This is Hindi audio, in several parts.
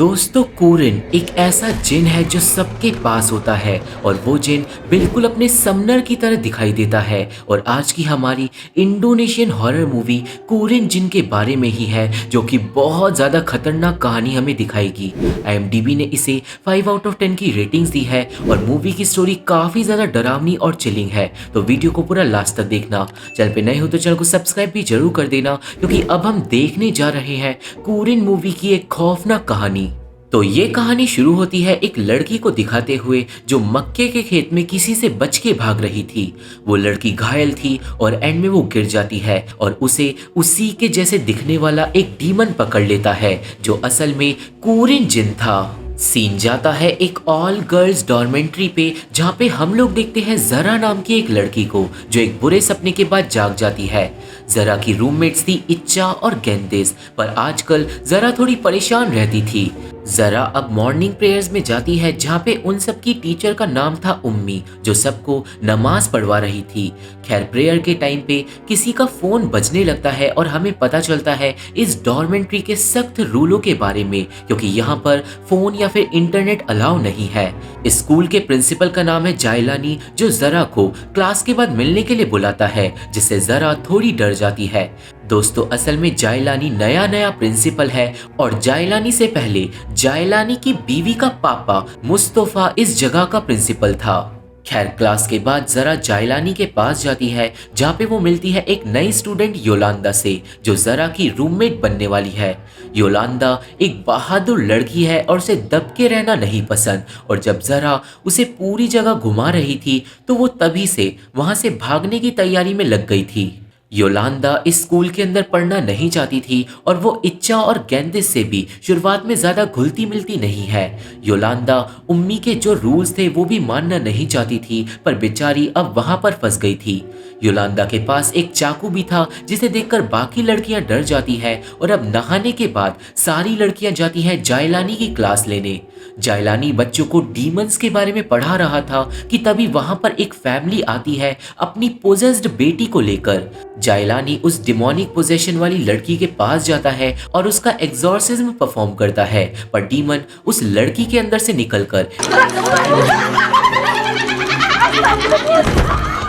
दोस्तों कोरिन एक ऐसा जिन है जो सबके पास होता है और वो जिन बिल्कुल अपने समनर की तरह दिखाई देता है। और आज की हमारी इंडोनेशियन हॉरर मूवी कोरिन जिन के बारे में ही है, जो कि बहुत ज़्यादा खतरनाक कहानी हमें दिखाएगी। IMDb ने इसे 5 आउट ऑफ 10 की रेटिंग्स दी है और मूवी की स्टोरी काफ़ी ज़्यादा डरावनी और चिलिंग है। तो वीडियो को पूरा लास्ट तक देखना। चैनल पे नए हो तो चैनल को सब्सक्राइब भी जरूर कर देना, क्योंकि अब हम देखने जा रहे हैं कोरिन मूवी की एक खौफनाक कहानी। तो ये कहानी शुरू होती है एक लड़की को दिखाते हुए जो मक्के के खेत में किसी से बच के भाग रही थी। वो लड़की घायल थी और एंड में वो गिर जाती है और उसे उसी के जैसे दिखने वाला एक डीमन पकड़ लेता है, जो असल में कोरिन जिन था। सीन जाता है एक ऑल गर्ल्स डॉर्मेंट्री पे, जहाँ पे हम लोग देखते हैं जरा नाम की एक लड़की को, जो एक बुरे सपने के बाद जाग जाती है। जरा की रूममेट्स थी इच्चा और गेंदिस, पर आजकल जरा थोड़ी परेशान रहती थी। जरा अब मॉर्निंग प्रेयर्स में जाती है, जहाँ पे उन सब की टीचर का नाम था उम्मी, जो सबको नमाज पढ़वा रही थी। खैर प्रेयर के टाइम पे किसी का फोन बजने लगता है और हमें पता चलता है इस डॉर्मेंट्री के सख्त रूलों के बारे में, क्योंकि यहाँ पर फोन या फिर इंटरनेट अलाउ नहीं है। स्कूल के प्रिंसिपल का नाम है जायलानी, जो जरा को क्लास के बाद मिलने के लिए बुलाता है, जिससे जरा थोड़ी डर जाती है। दोस्तों असल में जायलानी नया नया प्रिंसिपल है और जायलानी से पहले जायलानी की बीवी का पापा मुस्तफा इस जगह का प्रिंसिपल था। खैर क्लास के बाद जरा जायलानी के पास जाती है, जहाँ पे वो मिलती है एक नई स्टूडेंट योलांदा से, जो जरा की रूममेट बनने वाली है। योलांदा एक बहादुर लड़की है और उसे दब के रहना नहीं पसंद, और जब जरा उसे पूरी जगह घुमा रही थी तो वो तभी से वहां से भागने की तैयारी में लग गई थी। योलांदा इस स्कूल के अंदर पढ़ना नहीं चाहती थी और वो इच्चा और गेंदिस से भी शुरुआत में ज्यादा घुलती मिलती नहीं है। योलांदा उम्मी के जो रूल्स थे वो भी मानना नहीं चाहती थी, पर बेचारी अब वहां पर फंस गई थी। योलांदा के पास एक चाकू भी था, जिसे देखकर बाकी लड़कियां डर जाती है और अब नहाने के बाद सारी लड़कियां जाती हैं जायलानी की क्लास लेने। जायलानी बच्चों को डीमंस के बारे में पढ़ा रहा था कि तभी वहां पर एक फैमिली आती है अपनी पोजेस्ड बेटी को लेकर। जायलानी उस डिमोनिक पोजेशन वाली लड़की के पास जाता है और उसका एग्जॉर्सिज्म परफॉर्म करता है, पर डीमन उस लड़की के अंदर से निकलकर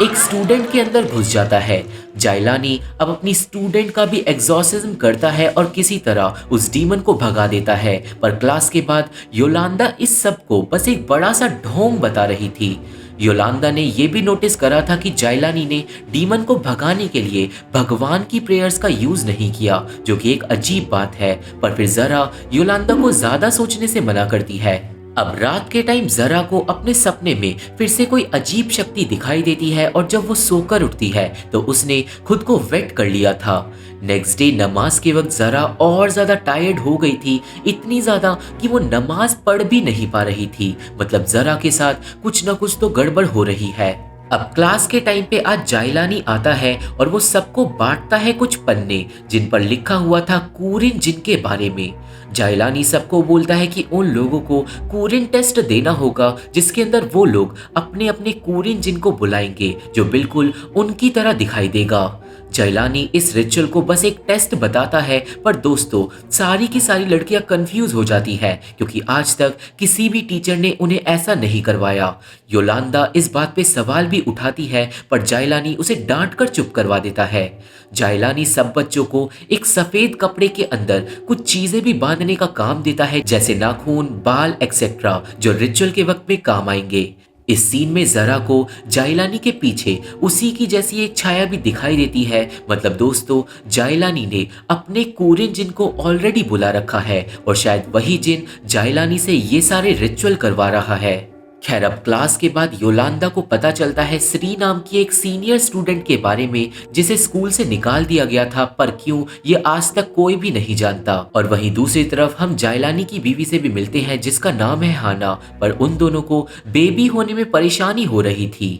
एक स्टूडेंट के अंदर घुस जाता है। जायलानी अब अपनी स्टूडेंट का भी एग्जॉर्सिज्म करता है और किसी तरह उस डीमन को भगा देता है, पर क्लास के बाद योलांदा इस सब को बस एक बड़ा सा ढोंग बता रही थी। योलांदा ने यह भी नोटिस करा था कि जायलानी ने डीमन को भगाने के लिए भगवान की प्रेयर्स का यूज नहीं किया, जो कि एक अजीब बात है, पर फिर जरा योलांदा को ज्यादा सोचने से मना करती है। अब रात के टाइम जरा को अपने सपने में फिर से कोई अजीब शक्ति दिखाई देती है और जब वो सोकर उठती है तो उसने खुद को वेट कर लिया था। नेक्स्ट डे नमाज के वक्त जरा और ज्यादा टायर्ड हो गई थी, इतनी ज्यादा कि वो नमाज पढ़ भी नहीं पा रही थी। मतलब जरा के साथ कुछ ना कुछ तो गड़बड़ हो रही है। अब क्लास के टाइम पे आज जायलानी आता है और वो सबको बांटता है कुछ पन्ने, जिन पर लिखा हुआ था कोरिन जिन के बारे में। जायलानी सबको बोलता है कि उन लोगों को कोरिन टेस्ट देना होगा, जिसके अंदर वो लोग अपने अपने कोरिन जिन को बुलाएंगे, जो बिल्कुल उनकी तरह दिखाई देगा। जायलानी इस रिचुअल को बस एक टेस्ट बताता है, पर दोस्तों सारी की सारी लड़कियां कंफ्यूज हो जाती है, क्योंकि आज तक किसी भी टीचर ने उन्हें ऐसा नहीं करवाया। योलांदा इस बात पे सवाल भी उठाती है, पर जायलानी उसे डांट कर चुप करवा देता है। जायलानी सब बच्चों को एक सफेद कपड़े के अंदर कुछ चीजें भी बांधने का काम देता है, जैसे नाखून, बाल एक्सेट्रा, जो रिचुअल के वक्त में काम आएंगे। इस सीन में जरा को जायलानी के पीछे उसी की जैसी एक छाया भी दिखाई देती है। मतलब दोस्तों जायलानी ने अपने कोरिन जिन को ऑलरेडी बुला रखा है और शायद वही जिन जायलानी से ये सारे रिचुअल करवा रहा है। खैर अब क्लास के बाद योलांदा को पता चलता है श्री नाम की एक सीनियर स्टूडेंट के बारे में, जिसे स्कूल से निकाल दिया गया था, पर क्यों ये आज तक कोई भी नहीं जानता। और वहीं दूसरी तरफ हम जायलानी की बीवी से भी मिलते हैं, जिसका नाम है हाना, पर उन दोनों को बेबी होने में परेशानी हो रही थी।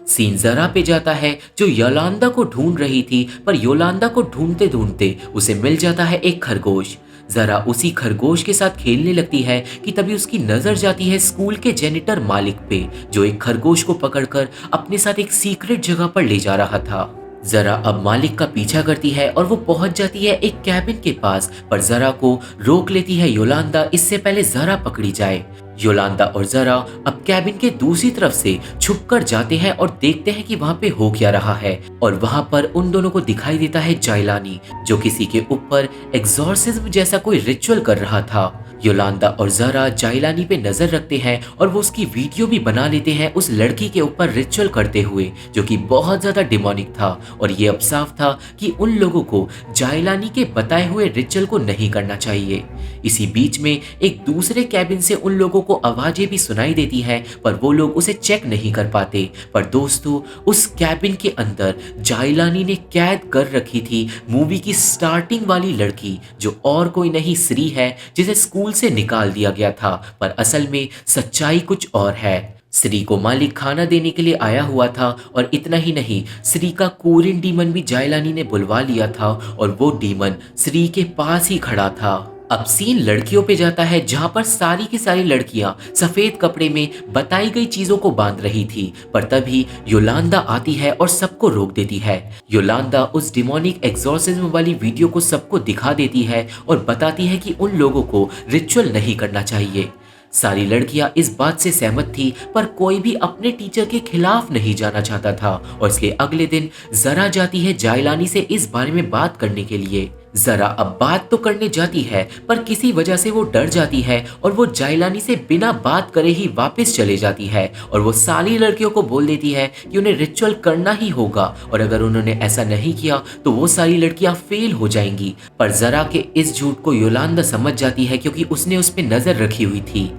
सीन जरा पे जाता है, जो योलांदा को ढूंढ रही थी, पर योलांदा को ढूंढते ढूंढते उसे मिल जाता है एक खरगोश। जरा उसी खरगोश के साथ खेलने लगती है कि तभी उसकी नजर जाती है स्कूल के जेनिटर मालिक पे, जो एक खरगोश को पकड़कर अपने साथ एक सीक्रेट जगह पर ले जा रहा था। जरा अब मालिक का पीछा करती है और वो पहुंच जाती है एक कैबिन के पास, पर जरा को रोक लेती है योलांदा इससे पहले जरा पकड़ी जाए। योलांदा और जरा अब कैबिन के दूसरी तरफ से छुपकर जाते हैं और देखते हैं कि वहां पे हो क्या रहा है, और वहां पर उन दोनों को दिखाई देता है जाइलानी, जो किसी के ऊपर एग्जॉर्सिज्म जैसा कोई रिचुअल कर रहा था। योलांदा और जरा जाइलानी पे नजर रखते हैं और वो उसकी वीडियो भी बना लेते हैं उस लड़की के ऊपर रिचुअल करते हुए, जो कि बहुत ज्यादा डिमोनिक था। और ये अब साफ था कि उन लोगों को जाइलानी के बताए हुए रिचुअल को नहीं करना चाहिए। इसी बीच में एक दूसरे कैबिन से उन लोगों को आवाजें भी सुनाई देती हैं, पर वो लोग उसे चेक नहीं कर पाते। पर दोस्तों, उस कैबिन के अंदर जाइलानी ने कैद कर रखी थी मूवी की स्टार्टिंग वाली लड़की, जो और कोई नहीं श्री है, जिसे स्कूल से निकाल दिया गया था। पर असल में सच्चाई कुछ और है। श्री को मालिक खाना देने के लिए आया हुआ था, और इतना ही नहीं, श्री का कोरियन डीमन भी जाइलानी ने बुलवा लिया था, और वो डीमन श्री के पास ही खड़ा था। अब सीन लड़कियों पे जाता है, जहां पर सारी की सारी लड़कियां सफेद कपड़े में बताई गई चीजों को बांध रही थी। पर तभी योलांदा आती है और सबको रोक देती है। योलांदा उस डिमोनिक एग्जॉर्सिज्म वाली वीडियो को सबको दिखा देती है और बताती है कि उन लोगों को रिचुअल नहीं करना चाहिए। सारी लड़कियां इस बात से सहमत थी, पर कोई भी अपने टीचर के खिलाफ नहीं जाना चाहता था। और इसके अगले दिन जरा जाती है जाइलानी से इस बारे में बात करने के लिए। जरा अब बात तो करने जाती है, पर किसी वजह से वो डर जाती है और वो जाइलानी से बिना बात करे ही वापस चले जाती है। और वो सारी लड़कियों को बोल देती है कि उन्हें रिचुअल करना ही होगा, और अगर उन्होंने ऐसा नहीं किया तो वो सारी लड़कियां फेल हो जाएंगी। पर जरा के इस झूठ को योलांदा समझ जाती है, क्योंकि उसने उस पर नजर रखी हुई थी।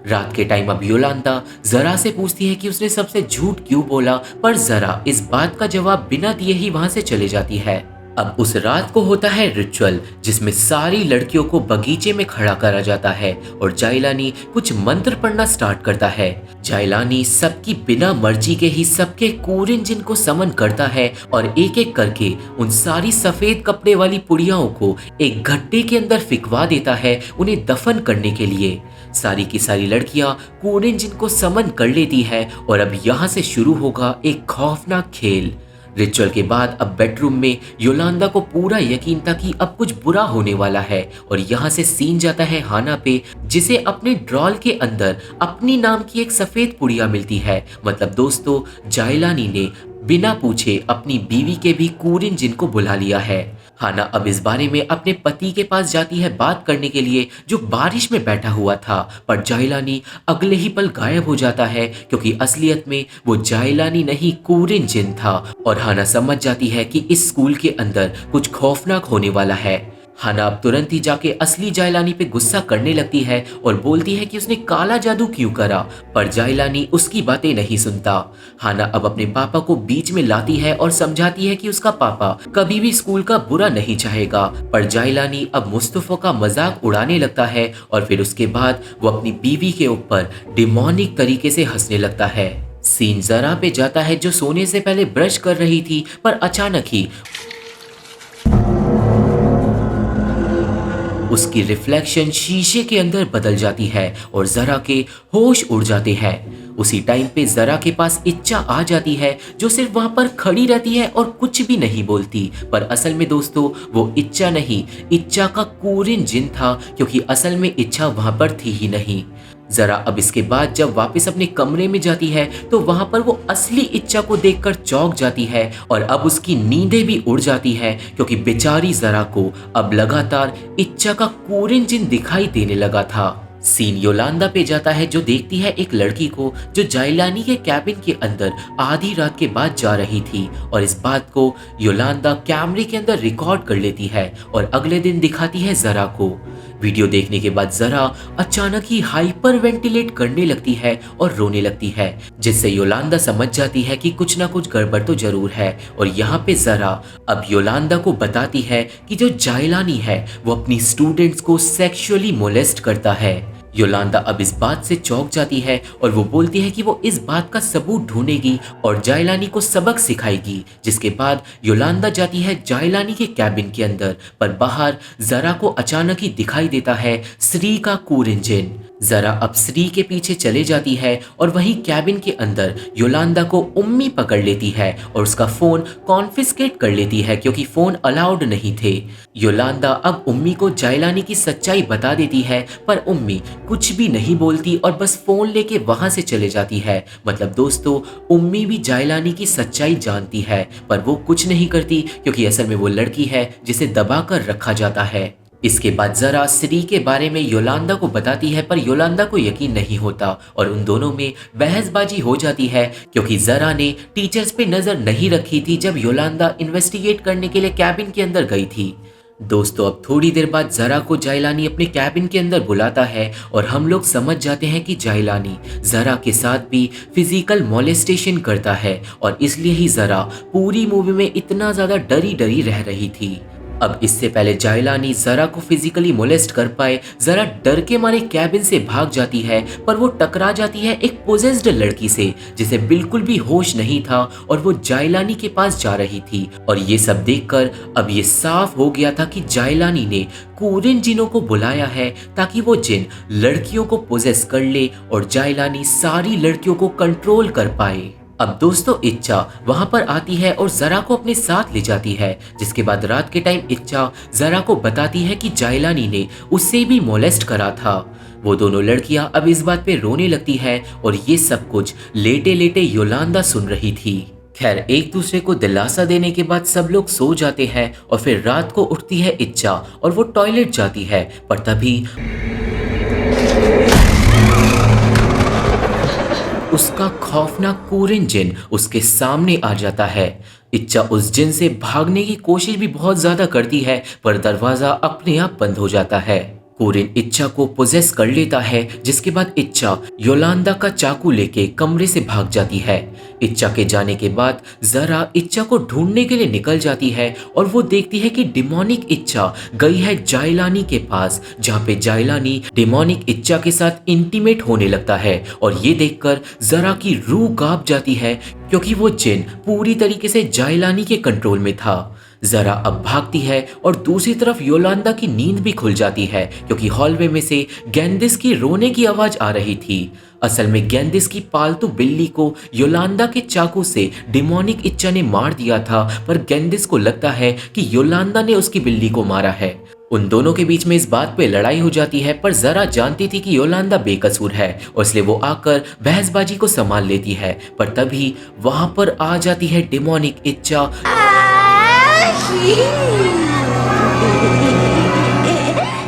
रात के टाइम अब योलांदा जरा से पूछती है कि उसने सबसे झूठ क्यों बोला, पर जरा इस बात का जवाब बिना दिए ही वहां से चले जाती है। अब उस रात को होता है रिचुअल, जिसमें सारी लड़कियों को बगीचे में खड़ा करा जाता है और जाइलानी कुछ मंत्र पढ़ना स्टार्ट करता है। जाइलानी सबकी बिना मर्जी के ही सबके कोरियन जिन को समन करता है और एक एक करके उन सारी सफेद कपड़े वाली पुड़ियाओं को एक गड्ढे के अंदर फिकवा देता है, उन्हें दफन करने के लिए। सारी की सारी लड़कियां कोरियन जिन को समन कर लेती है, और अब यहाँ से शुरू होगा एक खौफनाक खेल। रिचुअल के बाद अब बेडरूम में योलांदा को पूरा यकीन था कि अब कुछ बुरा होने वाला है, और यहाँ से सीन जाता है हाना पे, जिसे अपने ड्रॉल के अंदर अपनी नाम की एक सफेद पुड़िया मिलती है। मतलब दोस्तों, जाइलानी ने बिना पूछे अपनी बीवी के भी कोरियन जिन को बुला लिया है। हाना अब इस बारे में अपने पति के पास जाती है बात करने के लिए, जो बारिश में बैठा हुआ था। पर जाइलानी अगले ही पल गायब हो जाता है, क्योंकि असलियत में वो जाइलानी नहीं कोरियन जिन था। और हाना समझ जाती है कि इस स्कूल के अंदर कुछ खौफनाक होने वाला है। हाना अब तुरंत ही जाके असली जाइलानी पे गुस्सा करने लगती है और बोलती है कि उसने काला जादू क्यों करा, पर जाइलानी उसकी बातें नहीं सुनता। हाना अब अपने पापा को बीच में लाती है और समझाती है कि उसका पापा कभी भी स्कूल का बुरा नहीं चाहेगा। पर जाइलानी अब मुस्तफा का मजाक उड़ाने लगता है, और फिर उसके बाद वो अपनी बीवी के ऊपर डिमोनिक तरीके से हंसने लगता है। सीन जरा पे जाता है, जो सोने से पहले ब्रश कर रही थी, पर अचानक ही उसकी रिफ्लेक्शन शीशे के अंदर बदल जाती है और जरा के होश उड़ जाते हैं। उसी टाइम पे जरा के पास इच्छा आ जाती है, जो सिर्फ वहां पर खड़ी रहती है और कुछ भी नहीं बोलती। पर असल में दोस्तों, वो इच्छा नहीं, इच्छा का कोरियन जिन था, क्योंकि असल में इच्छा वहां पर थी ही नहीं। जरा अब इसके बाद जब वापस अपने कमरे में जाती है, तो वहां पर वो असली इच्छा को देखकर चौंक जाती है, और अब उसकी नींदें भी उड़ जाती है, क्योंकि बेचारी जरा को अब लगातार इच्छा का कोरियन जिन दिखाई देने लगा था। सीन योलांदा पे जाता है, जो देखती है एक लड़की को जो जाइलानी के कैबिन के अंदर आधी रात के बाद जा रही थी, और इस बात को योलांदा कैमरे के अंदर रिकॉर्ड कर लेती है और अगले दिन दिखाती है जरा को। वीडियो देखने के बाद जरा अचानक ही हाइपर वेंटिलेट करने लगती है और रोने लगती है, जिससे योलांदा समझ जाती है कि कुछ ना कुछ गड़बड़ तो जरूर है। और यहाँ पे जरा अब योलांदा को बताती है कि जो जाइलानी है वो अपनी स्टूडेंट्स को सेक्सुअली मोलेस्ट करता है। योलांदा अब इस बात से चौंक जाती है और वो बोलती है कि वो इस बात का सबूत ढूंढेगी और जाइलानी को सबक सिखाएगी। जिसके बाद योलांदा जाती है जाइलानी के कैबिन के अंदर, पर बाहर जरा को अचानक ही दिखाई देता है श्री का कोरियन जिन। जरा अब श्री के पीछे चले जाती है और वहीं कैबिन के अंदर योलांदा को उम्मी पकड़ लेती है और उसका फोन कॉन्फिस्केट कर लेती है क्योंकि फोन अलाउड नहीं थे। योलांदा अब उम्मी को जायलानी की सच्चाई बता देती है पर उम्मी कुछ भी नहीं बोलती और बस फोन लेके वहां से चले जाती है। मतलब दोस्तों, उम्मी भी जायलानी की सच्चाई जानती है पर वो कुछ नहीं करती क्योंकि असल में वो लड़की है जिसे दबा कर रखा जाता है। इसके बाद जरा श्री के बारे में योलांदा को बताती है पर योलांदा को यकीन नहीं होता और उन दोनों में बहसबाजी हो जाती है क्योंकि जरा ने टीचर्स पे नजर नहीं रखी थी जब योलांदा इन्वेस्टिगेट करने के लिए कैबिन के अंदर गई थी। दोस्तों, अब थोड़ी देर बाद जरा को जायलानी अपने कैबिन के अंदर बुलाता है और हम लोग समझ जाते हैं कि जायलानी जरा के साथ भी फिजिकल मॉलेस्टेशन करता है और इसलिए ही जरा पूरी मूवी में इतना ज्यादा डरी डरी रह रही थी। अब इससे पहले जायलानी जरा को फिजिकली मोलेस्ट कर पाए, जरा डर के मारे कैबिन से भाग जाती है पर वो टकरा जाती है एक पोजेस्ड लड़की से जिसे बिल्कुल भी होश नहीं था और वो जायलानी के पास जा रही थी। और ये सब देखकर अब ये साफ हो गया था कि जायलानी ने कोरियन जिनों को बुलाया है ताकि वो जिन लड़कियों को पोजेस कर ले और जायलानी सारी लड़कियों को कंट्रोल कर पाए। अब दोस्तों, इच्छा वहां पर आती है और जरा को अपने साथ ले जाती है, जिसके बाद रात के टाइम इच्छा जरा को बताती है कि जायलानी ने उससे भी मोलेस्ट करा था। वो दोनों लड़कियां अब इस बात पे रोने लगती है और ये सब कुछ लेटे लेटे योलांदा सुन रही थी। खैर, एक दूसरे को दिलासा देने के बाद सब लोग सो जाते हैं और फिर रात को उठती है इच्छा और वो टॉयलेट जाती है पर तभी उसका खौफनाक कोरियन जिन उसके सामने आ जाता है। इच्छा उस जिन से भागने की कोशिश भी बहुत ज्यादा करती है पर दरवाजा अपने आप बंद हो जाता है। कोरियन इच्छा को पोजेस कर लेता है जिसके बाद इच्छा योलांदा का चाकू लेके कमरे से भाग जाती है। इच्छा के जाने के बाद जरा इच्छा को ढूंढने के लिए निकल जाती है और वो देखती है कि डिमोनिक इच्छा गई है जायलानी के पास, जहाँ पे जायलानी डिमोनिक इच्छा के साथ इंटीमेट होने लगता है और ये देखकर जरा की रूह कांप जाती है क्योंकि वो जिन पूरी तरीके से जायलानी के कंट्रोल में था। जरा अब भागती है और दूसरी तरफ योलांदा की नींद भी खुल जाती है क्योंकि हॉलवे में से गेंदिस की रोने की आवाज आ रही थी। असल में गेंदिस की पालतू बिल्ली को योलांदा के चाकू से डिमोनिक इच्छा ने मार दिया था पर गेंदिस को लगता है कि योलांदा ने उसकी बिल्ली को मारा है। उन दोनों के बीच में इस बात पे लड़ाई हो जाती है पर जरा जानती थी कि योलांदा बेकसूर है और इसलिए वो आकर बहसबाजी को संभाल लेती है पर तभी वहां पर आ जाती है डिमोनिक इच्छा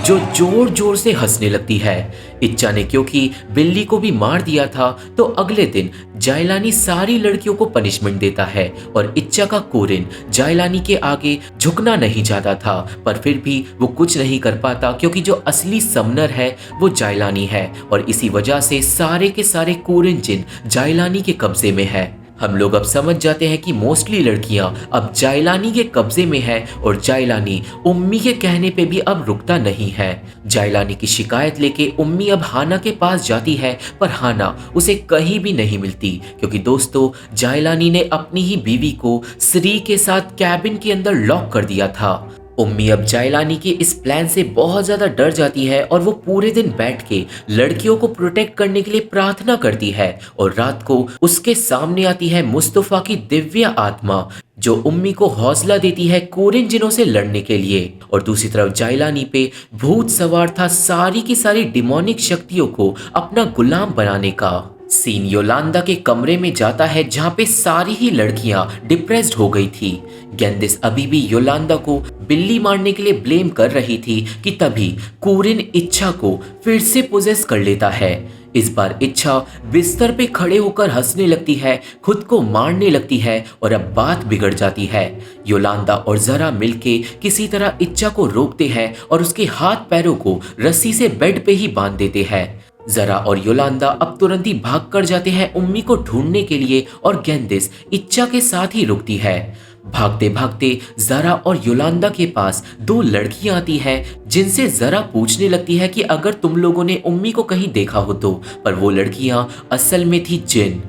जो जोर जोर से हंसने लगती है। इच्छा ने क्योंकि बिल्ली को भी मार दिया था तो अगले दिन जायलानी सारी लड़कियों को पनिशमेंट देता है और इच्छा का कोरिन जायलानी के आगे झुकना नहीं चाहता था पर फिर भी वो कुछ नहीं कर पाता क्योंकि जो असली समनर है वो जायलानी है और इसी वजह से सारे के सारे कोरिन जिन जायलानी के कब्जे में है। हम लोग अब समझ जाते हैं कि मोस्टली लड़कियां अब जायलानी के कब्जे में है और जायलानी उम्मी के कहने पे भी अब रुकता नहीं है। जायलानी की शिकायत लेके उम्मी अब हाना के पास जाती है पर हाना उसे कहीं भी नहीं मिलती क्योंकि दोस्तों जायलानी ने अपनी ही बीवी को श्री के साथ कैबिन के अंदर लॉक कर दिया था। उम्मी अब जायलानी के इस प्लान से बहुत ज्यादा डर जाती है और वो पूरे दिन बैठ के लड़कियों को प्रोटेक्ट करने के लिए प्रार्थना करती है और रात को उसके सामने आती है मुस्तफा की दिव्य आत्मा जो उम्मी को हौसला देती है कोरियन जिनों से लड़ने के लिए। और दूसरी तरफ जायलानी पे भूत सवार था सारी की सारी डिमोनिक शक्तियों को अपना गुलाम बनाने का। सीन योलांदा के कमरे में जाता है जहाँ पे सारी ही लड़कियां डिप्रेस्ड हो गई थी। गेंदिस अभी भी योलांदा को बिल्ली मारने के लिए ब्लेम कर रही थी कि तभी कोरियन इच्छा को फिर से पोजेस कर लेता है। इस बार इच्छा बिस्तर पे खड़े होकर हंसने लगती है, खुद को मारने लगती है और अब बात बिगड़ जाती है। योलांदा और जरा मिलके किसी तरह इच्छा को रोकते हैं और उसके हाथ पैरों को रस्सी से बेड पे ही बांध देते हैं। जरा और योलांदा अब तुरंत ही भाग कर जाते हैं उम्मी को ढूंढने के लिए और गेंदिस इच्छा के साथ ही रुकती है। भागते भागते जरा और योलांदा के पास दो लड़कियां आती हैं जिनसे जरा पूछने लगती है कि अगर तुम लोगों ने उम्मी को कहीं देखा हो तो, पर वो लड़कियां असल में थी जिन।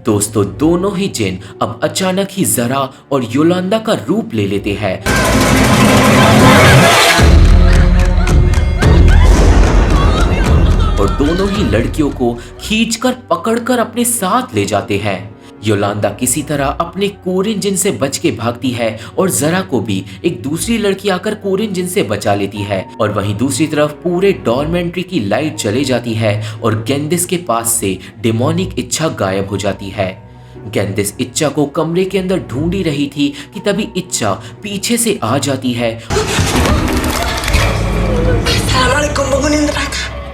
दोस्तों, दोनों ही जिन अब अचानक ही जरा और योलांदा का रूप ले लेते हैं और और दोनों ही लड़कियों को खींचकर पकड़कर अपने साथ ले जाते हैं। योलांदा किसी तरह अपने कोरिन जिन से बच के भागती है और जरा को भी एक दूसरी लड़की आकर कोरिन जिन से बचा लेती है। और वहीं दूसरी तरफ पूरे डॉर्मेंट्री की लाइट चले जाती है और गेंदिस के पास से डेमोनिक इच्छा गायब हो जाती है। गेंदिस इच्छा को कमरे के अंदर ढूंढी रही थी कि तभी इच्छा पीछे से आ जाती है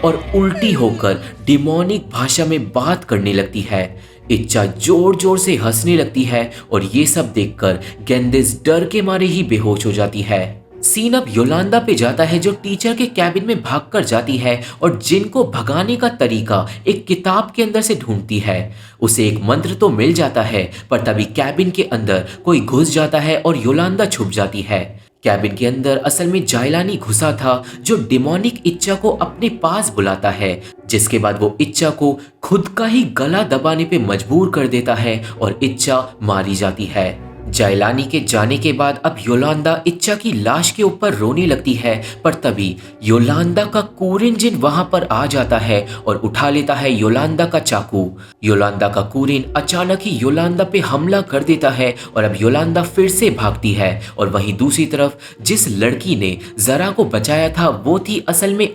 और उल्टी होकर डिमोनिक भाषा में बात करने लगती है। इच्छा जोर जोर से हंसने लगती है और ये सब देखकर गेंदिस डर के मारे ही बेहोश हो जाती है। सीन अब योलांदा पे जाता है जो टीचर के कैबिन में भागकर जाती है और जिन को भगाने का तरीका एक किताब के अंदर से ढूंढती है। उसे एक मंत्र तो मिल जाता है पर तभी कैबिन के अंदर कोई घुस जाता है और योलांदा छुप जाती है। कैबिन के अंदर असल में जायलानी घुसा था जो डिमोनिक इच्छा को अपने पास बुलाता है, जिसके बाद वो इच्छा को खुद का ही गला दबाने पे मजबूर कर देता है और इच्छा मारी जाती है। जायलानी के जाने के बाद अब योलांदा इच्छा की लाश के ऊपर रोने लगती है पर तभी योलांदा का कोरिन जिन वहां पर आ जाता है और उठा लेता है योलांदा का चाकू। योलांदा का कोरिन अचानक ही योलांदा पे हमला कर देता है और अब योलांदा फिर से भागती है। और वहीं दूसरी तरफ जिस लड़की ने जरा को बचाया था वो थी असल में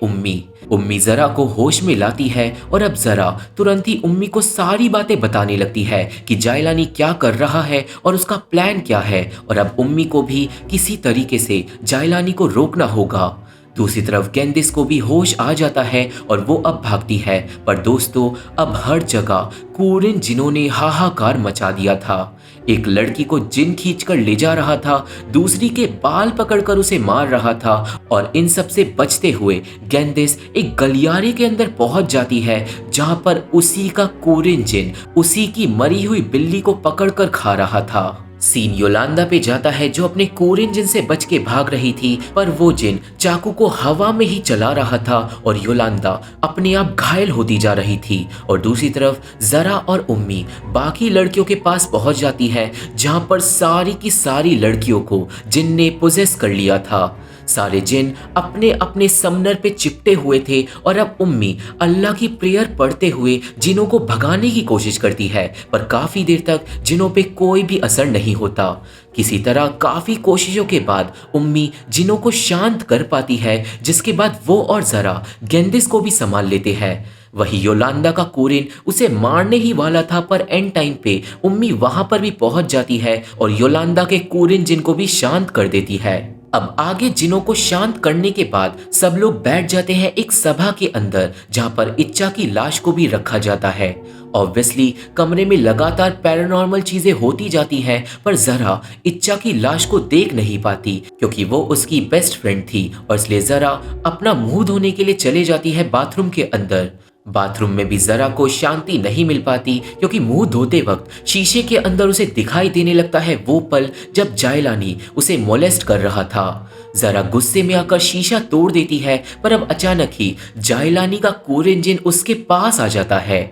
उम्मी जरा को होश में लाती है और अब जरा तुरंत ही उम्मी को सारी बातें बताने लगती है कि जायलानी क्या कर रहा है और उसका प्लान क्या है और अब उम्मी को भी किसी तरीके से जायलानी को रोकना होगा। दूसरी तरफ गेंदिस को भी होश आ जाता है और वो अब भागती है पर दोस्तों अब हर जगह कोरिन जिन्होंने हाहाकार मचा दिया था। एक लड़की को जिन खींचकर ले जा रहा था, दूसरी के बाल पकड़कर उसे मार रहा था और इन सब से बचते हुए गेंदिस एक गलियारे के अंदर पहुंच जाती है जहां पर उसी का कोरिन जिन उसी की मरी हुई बिल्ली को पकड़कर खा रहा था। सीन योलांदा पे जाता है जो अपने कोरिन जिन से बच के भाग रही थी पर वो जिन चाकू को हवा में ही चला रहा था और योलांदा अपने आप घायल होती जा रही थी। और दूसरी तरफ जरा और उम्मी बाकी लड़कियों के पास पहुंच जाती है जहां पर सारी की सारी लड़कियों को जिन ने पोजेस कर लिया था। सारे जिन अपने अपने समनर पे चिपटे हुए थे और अब उम्मी अल्लाह की प्रेयर पढ़ते हुए जिनों को भगाने की कोशिश करती है पर काफी देर तक जिनों पे कोई भी असर नहीं होता। किसी तरह काफी कोशिशों के बाद उम्मी जिनों को शांत कर पाती है जिसके बाद वो और जरा गेंदिस को भी संभाल लेते हैं। वही योलांदा का कोरिन उसे मारने ही वाला था पर एंड टाइम पे उम्मी वहां पर भी पहुंच जाती है और योलांदा के कोरिन जिन को भी शांत कर देती है। अब आगे जिनों को शांत करने के बाद सब लोग बैठ जाते हैं एक सभा के अंदर जहां पर इच्छा की लाश को भी रखा जाता है। ऑब्वियसली कमरे में लगातार पैरानॉर्मल चीजें होती जाती हैं पर जरा इच्छा की लाश को देख नहीं पाती क्योंकि वो उसकी बेस्ट फ्रेंड थी और इसलिए जरा अपना मुंह धोने के लिए चले जाती है बाथरूम के अंदर। बाथरूम में भी जरा को शांति नहीं मिल पाती क्योंकि मुंह धोते वक्त शीशे के अंदर उसे दिखाई देने लगता है वो पल जब जायलानी उसे मोलेस्ट कर रहा था। जरा गुस्से में आकर शीशा तोड़ देती है पर अब अचानक ही जायलानी का कोरिन जिन उसके पास आ जाता है।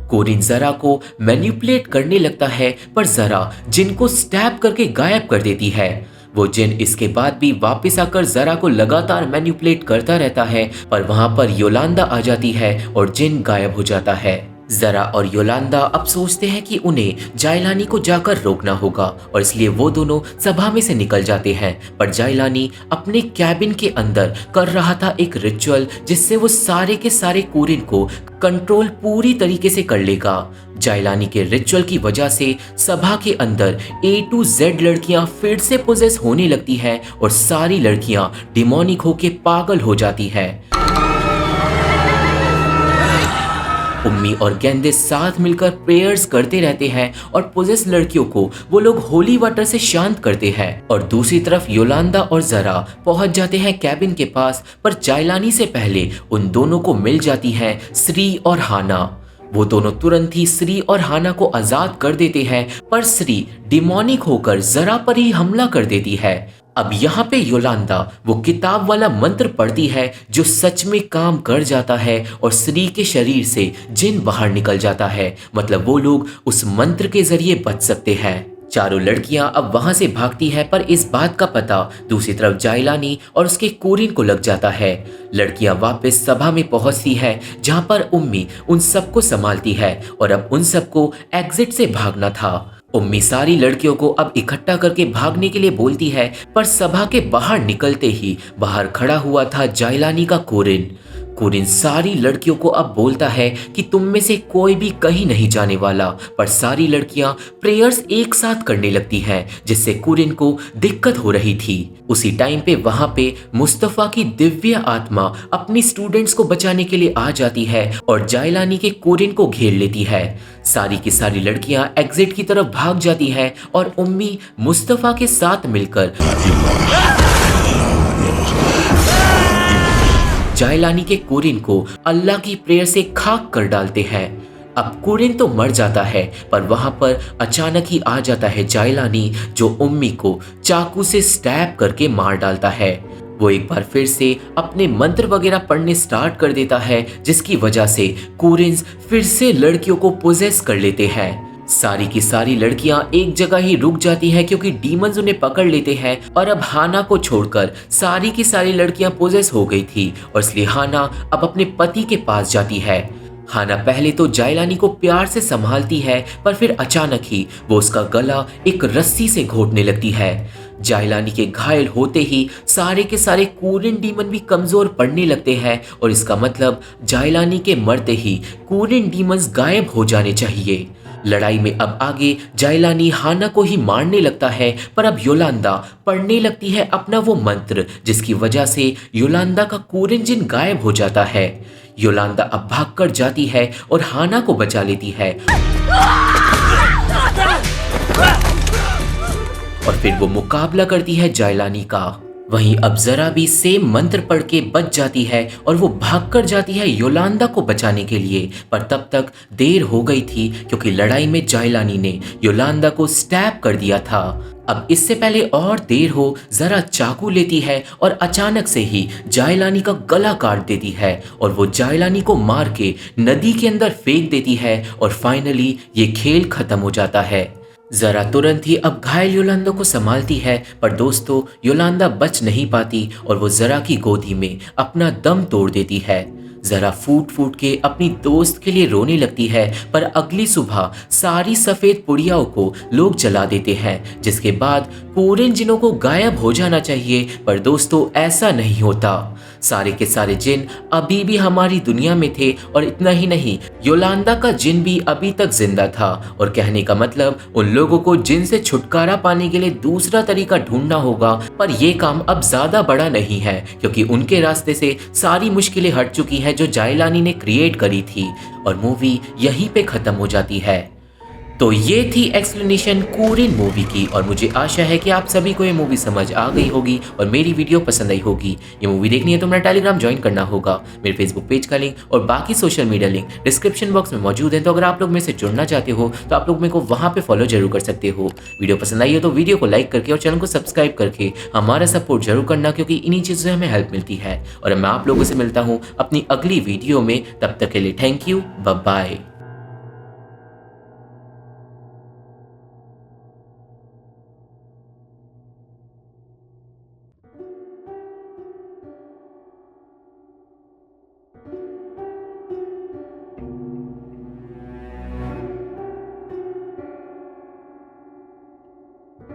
कोरिन जरा को मैनिपुलेट करने लगता है पर जरा जिन को स्टैब करके गायब कर देती है। वो जिन इसके बाद भी वापस आकर जरा को लगातार मैनिपुलेट करता रहता है पर वहां पर योलांदा आ जाती है और जिन गायब हो जाता है। जरा और योलांदा अब सोचते हैं कि उन्हें जायलानी को जाकर रोकना होगा और इसलिए वो दोनों सभा में से निकल जाते हैं पर जायलानी अपने कैबिन के अंदर कर रहा था एक रिचुअल जिससे वो सारे के सारे कोरिन को कंट्रोल पूरी तरीके से कर लेगा। जायलानी के रिचुअल की वजह से सभा के अंदर A to Z लड़कियां फिर से पोजेस होने लगती हैं और सारी लड़कियां डिमोनिक होके पागल हो जाती है। उम्मी और गेंदिस साथ मिलकर प्रेयर्स करते रहते हैं और पोजेस लड़कियों को वो लोग होली वाटर से शांत करते हैं। और दूसरी तरफ योलांदा और जरा पहुंच जाते हैं कैबिन के पास पर जायलानी से पहले उन दोनों को मिल जाती हैं श्री और हाना। वो दोनों तुरंत ही श्री और हाना को आजाद कर देते हैं पर श्री डिमोनिक होकर जरा पर ही हमला कर देती है। अब यहाँ पे योलांदा वो किताब वाला मंत्र पढ़ती है जो सच में काम कर जाता है और श्री के शरीर से जिन बाहर निकल जाता है। मतलब वो लोग उस मंत्र के जरिए बच सकते हैं। चारों लड़कियां अब वहां से भागती हैं, पर इस बात का पता दूसरी तरफ जाइलानी और उसके कोरिन को लग जाता है। लड़कियां वापस सभा में पहुंचती है जहां पर उम्मी उन सबको संभालती है और अब उन सबको एग्जिट से भागना था। उम्मी सारी लड़कियों को अब इकट्ठा करके भागने के लिए बोलती है, पर सभा के बाहर निकलते ही बाहर खड़ा हुआ था जाइलानी का कोरिन। कोरिन सारी लड़कियों को अब बोलता है कि तुम में से कोई भी कहीं नहीं जाने वाला, पर सारी लड़कियां प्रेयर्स एक साथ करने लगती हैं, जिससे कोरिन को दिक्कत हो रही थी। उसी टाइम पे वहां पे मुस्तफा की दिव्य आत्मा अपनी स्टूडेंट्स को बचाने के लिए आ जाती है और जाइलानी के कोरिन को घेर लेती है। सारी की सारी लड़कियां एग्जिट की तरफ भाग जाती हैं और उम्मी मुस्तफा के साथ मिलकर जाइलानी के कोरिन को अल्लाह की प्रेयर से खाक कर डालते हैं। अब कोरिन तो मर जाता है, पर वहां पर अचानक ही आ जाता है जाइलानी, जो उम्मी को चाकू से स्टैब करके मार डालता है। वो एक बार फिर से अपने मंत्र वगैरह पढ़ने स्टार्ट कर देता है, जिसकी वजह से कोरिन्स फिर से लड़कियों को पोजेस कर लेते हैं। सारी की सारी लड़कियां एक जगह ही रुक जाती हैं क्योंकि डीमंस उन्हें पकड़ लेते हैं और अब हाना को छोड़कर सारी की सारी लड़कियां पोजेस हो गई थी और इसलिए हाना अब अपने पति के पास जाती है। हाना पहले तो जाइलानी को प्यार से संभालती है, पर फिर अचानक ही वो उसका गला एक रस्सी से घोटने लगती है। जाइलानी के घायल होते ही सारे के सारे कोरिन डीमन भी कमजोर पड़ने लगते हैं और इसका मतलब जाइलानी के मरते ही कोरिन डीमंस गायब हो जाने चाहिए। लड़ाई में अब आगे जाइलानी हाना को ही मारने लगता है, पर अब योलांदा पढ़ने लगती है अपना वो मंत्र, जिसकी वजह से योलांदा का कोरिन जिन गायब हो जाता है। योलांदा अब भागकर जाती है और हाना को बचा लेती है और फिर वो मुकाबला करती है जाइलानी का। वहीं अब जरा भी सेम मंत्र पढ़ के बच जाती है और वो भागकर जाती है योलांदा को बचाने के लिए, पर तब तक देर हो गई थी क्योंकि लड़ाई में जाइलानी ने योलांदा को स्टैब कर दिया था। अब इससे पहले और देर हो, जरा चाकू लेती है और अचानक से ही जाइलानी का गला काट देती है और वो जाइलानी को मार के नदी के अंदर फेंक देती है और फाइनली ये खेल खत्म हो जाता है। जरा तुरंत ही अब घायल योलांदा को संभालती है, पर दोस्तों योलांदा बच नहीं पाती और वो जरा की गोदी में अपना दम तोड़ देती है। जरा फूट फूट के अपनी दोस्त के लिए रोने लगती है, पर अगली सुबह सारी सफेद पुड़ियाओं को लोग जला देते हैं, जिसके बाद कोरिन जिनों को गायब हो जाना चाहिए, पर दोस्तों ऐसा नहीं होता। सारे के सारे जिन अभी भी हमारी दुनिया में थे और इतना ही नहीं, योलांदा का जिन भी अभी तक जिंदा था और कहने का मतलब उन लोगों को जिन से छुटकारा पाने के लिए दूसरा तरीका ढूंढना होगा, पर यह काम अब ज्यादा बड़ा नहीं है क्योंकि उनके रास्ते से सारी मुश्किलें हट चुकी हैं जो जाइलानी ने क्रिएट करी थी और मूवी यहीं पे खत्म हो जाती है। तो ये थी एक्सप्लेनेशन कोरिन मूवी की और मुझे आशा है कि आप सभी को ये मूवी समझ आ गई होगी और मेरी वीडियो पसंद आई होगी। ये मूवी देखनी है तो मेरा टेलीग्राम ज्वाइन करना होगा। मेरे फेसबुक पेज का लिंक और बाकी social media link description box में मौजूद है, तो अगर आप लोग मेरे से जुड़ना चाहते हो तो आप लोग मेरे को वहाँ पे फॉलो जरूर कर सकते हो। वीडियो पसंद आई है तो वीडियो को लाइक करके और चैनल को सब्सक्राइब करके हमारा सपोर्ट जरूर करना, क्योंकि इन्हीं चीज़ों से हमें हेल्प मिलती है। और मैं आप लोगों से मिलता हूँ अपनी अगली वीडियो में, तब तक के लिए थैंक यू, बाय बाय।